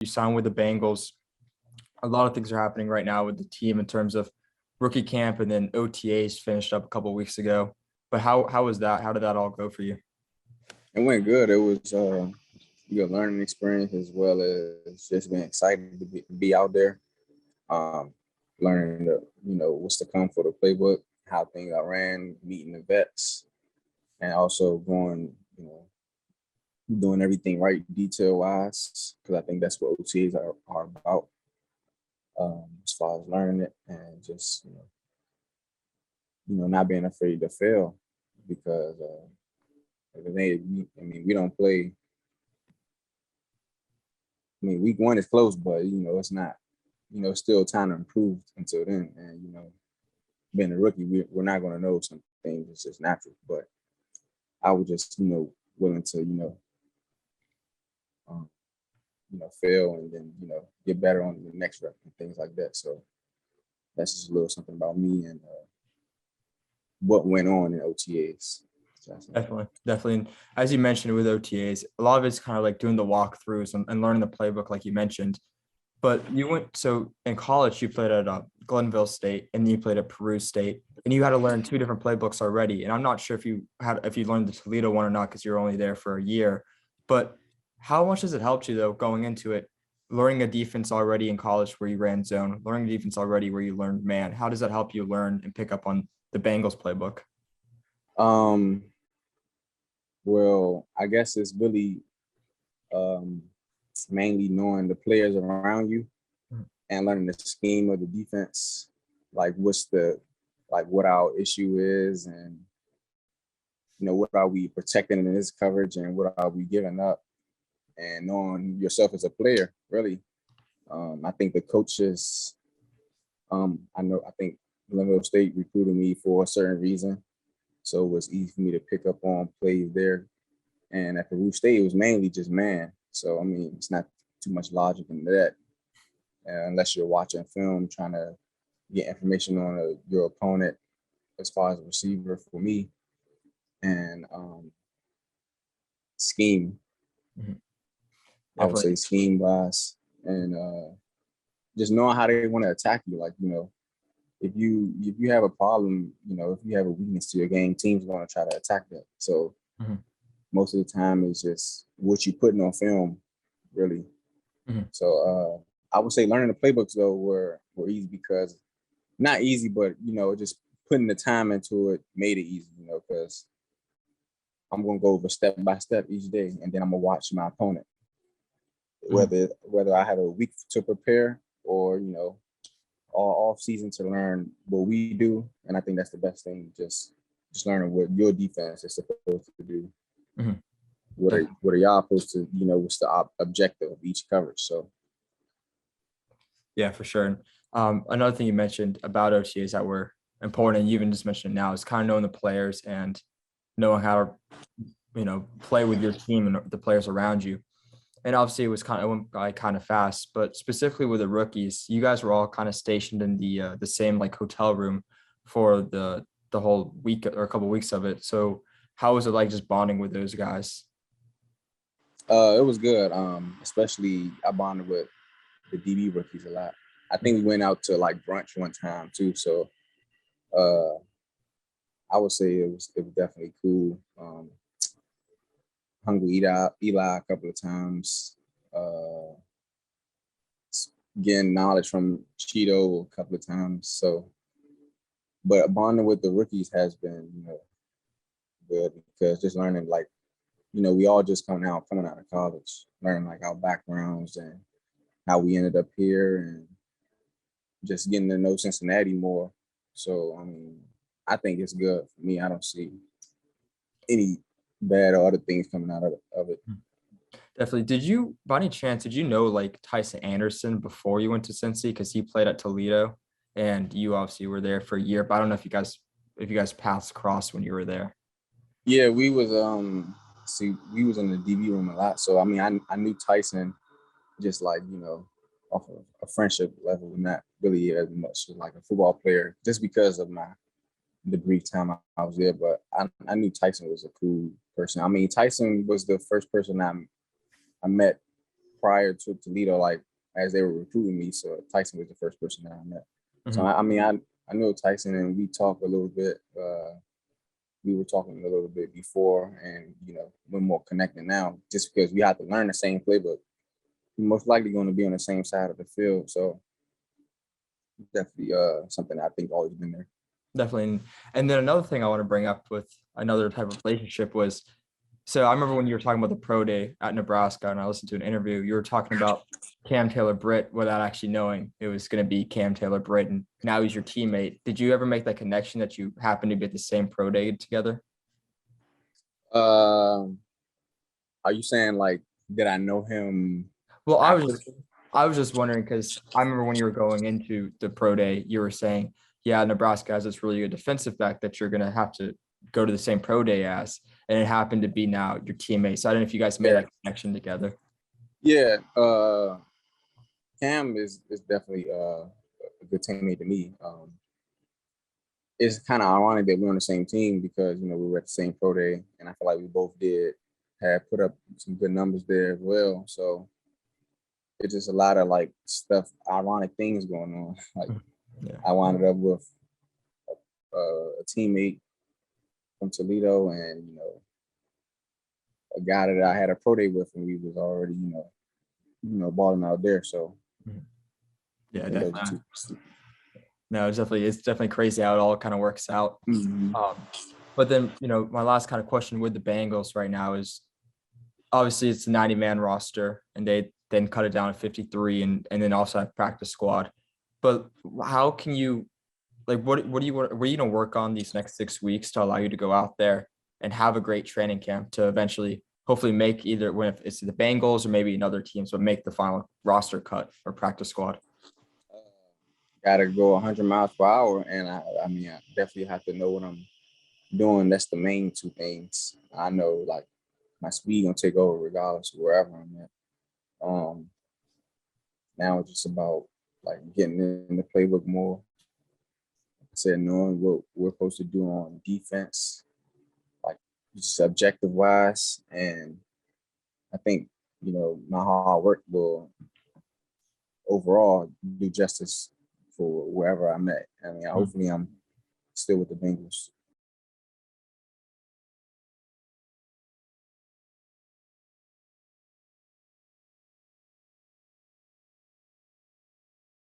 You signed with the Bengals. A lot of things are happening right now with the team in terms of rookie camp, and then OTAs finished up a couple of weeks ago. But how was that? How did that all go for you? It went good. It was a good learning experience as well as just being excited to be out there, um, learning what's to come for the playbook, how things are ran, meeting the vets, and also going doing everything right detail wise because I think that's what OTAs are about, as far as learning it and just not being afraid to fail because we don't play. I mean, week one is close, but it's not. Still time to improve until then. And being a rookie, we're not going to know some things. It's just natural. But I was just willing to um, fail and then get better on the next rep and things like that. So that's just a little something about me and what went on in OTAs. Definitely. And as you mentioned with OTAs, a lot of it's kind of like doing the walkthroughs and learning the playbook, like you mentioned. But so in college, you played at Glenville State and you played at Peru State, and you had to learn two different playbooks already. And I'm not sure if you learned the Toledo one or not because you're only there for a year. But how much has it helped you though going into it, learning a defense already in college where you ran zone, learning a defense already where you learned man? How does that help you learn and pick up on the Bengals playbook? Well, I guess it's really mainly knowing the players around you and learning the scheme of the defense, like what our issue is, and what are we protecting in this coverage and what are we giving up, and knowing yourself as a player. Really, I think the coaches, I think Glenville State recruited me for a certain reason, so it was easy for me to pick up on plays there. And at Peru State, it was mainly just man. So, I mean, it's not too much logic in that, unless you're watching film, trying to get information on your opponent as far as a receiver for me. And scheme. Mm-hmm. I would say scheme wise. And just knowing how they want to attack you. Like, if you have a problem, if you have a weakness to your game, teams are going to try to attack that. So most of the time it's just what you putting on film, really. So I would say learning the playbooks though were easy because not easy, but just putting the time into it made it easy, because I'm gonna go over step by step each day, and then I'm gonna watch my opponent, whether I have a week to prepare or all off season to learn what we do, and I think that's the best thing. Just learning what your defense is supposed to do. What are y'all supposed to, what's the objective of each coverage? So, yeah, for sure. Another thing you mentioned about OTAs that were important, and you even just mentioned now, is kind of knowing the players and knowing how to, play with your team and the players around you. And obviously it went by kind of fast, but specifically with the rookies, you guys were all kind of stationed in the same like hotel room for the whole week or a couple of weeks of it. So how was it like just bonding with those guys? It was good. Especially I bonded with the DB rookies a lot. I think we went out to like brunch one time too. So I would say it was definitely cool. Hung with Eli a couple of times. Getting knowledge from Cheeto a couple of times. So, but bonding with the rookies has been, good because just learning like, we all just coming out of college, learning like our backgrounds and how we ended up here and just getting to know Cincinnati more. So, I mean, I think it's good for me. I don't see any bad or other things coming out of it. Definitely. By any chance, did you know like Tyson Anderson before you went to Cincy? Because he played at Toledo and you obviously were there for a year, but I don't know if you guys passed across when you were there. Yeah, we was we was in the DB room a lot. So I mean I knew Tyson just like, off of a friendship level, not really as much as like a football player, just because of the brief time I was there. But I knew Tyson was a cool person. I mean, Tyson was the first person I met prior to Toledo, like as they were recruiting me. So Tyson was the first person that I met. So I mean, I know Tyson, and we talked a little bit. We were talking a little bit before, and we're more connected now, just because we have to learn the same playbook. We're most likely going to be on the same side of the field, so definitely something I think always been there. Definitely. And then another thing I want to bring up with another type of relationship was, so I remember when you were talking about the pro day at Nebraska, and I listened to an interview, you were talking about Taylor Britt without actually knowing it was going to be Taylor Britt, and now he's your teammate. Did you ever make that connection that you happened to be at the same pro day together? Are you saying like, did I know him Well, after? I was just wondering because I remember when you were going into the pro day, you were saying, yeah, Nebraska has this really good defensive back that you're going to have to go to the same pro day as, and it happened to be now your teammate. So I don't know if you guys made that connection together. Yeah, Cam is definitely a good teammate to me. It's kind of ironic that we're on the same team because we were at the same pro day, and I feel like we both had put up some good numbers there as well. So it's just a lot of like stuff, ironic things going on. Like I wound up with a teammate from Toledo, and a guy that I had a pro day with, and we was already balling out there. So yeah, definitely. No, it's definitely crazy how it all kind of works out. Mm-hmm. But then my last kind of question with the Bengals right now is, obviously it's a 90-man roster, and they then cut it down to 53, and then also have practice squad. But how can you, like, what are you going to work on these next 6 weeks to allow you to go out there and have a great training camp to eventually hopefully make either, when it's the Bengals or maybe another teams, but make the final roster cut or practice squad? Got to go 100 miles per hour, and I mean, I definitely have to know what I'm doing. That's the main two things. I know, like, my speed gonna take over regardless of wherever I'm at. Now it's just about like getting in the playbook more. Like I said, knowing what we're supposed to do on defense, like just objective wise, and I think my hard work will overall do justice for wherever I'm at. I mean, hopefully I'm still with the Bengals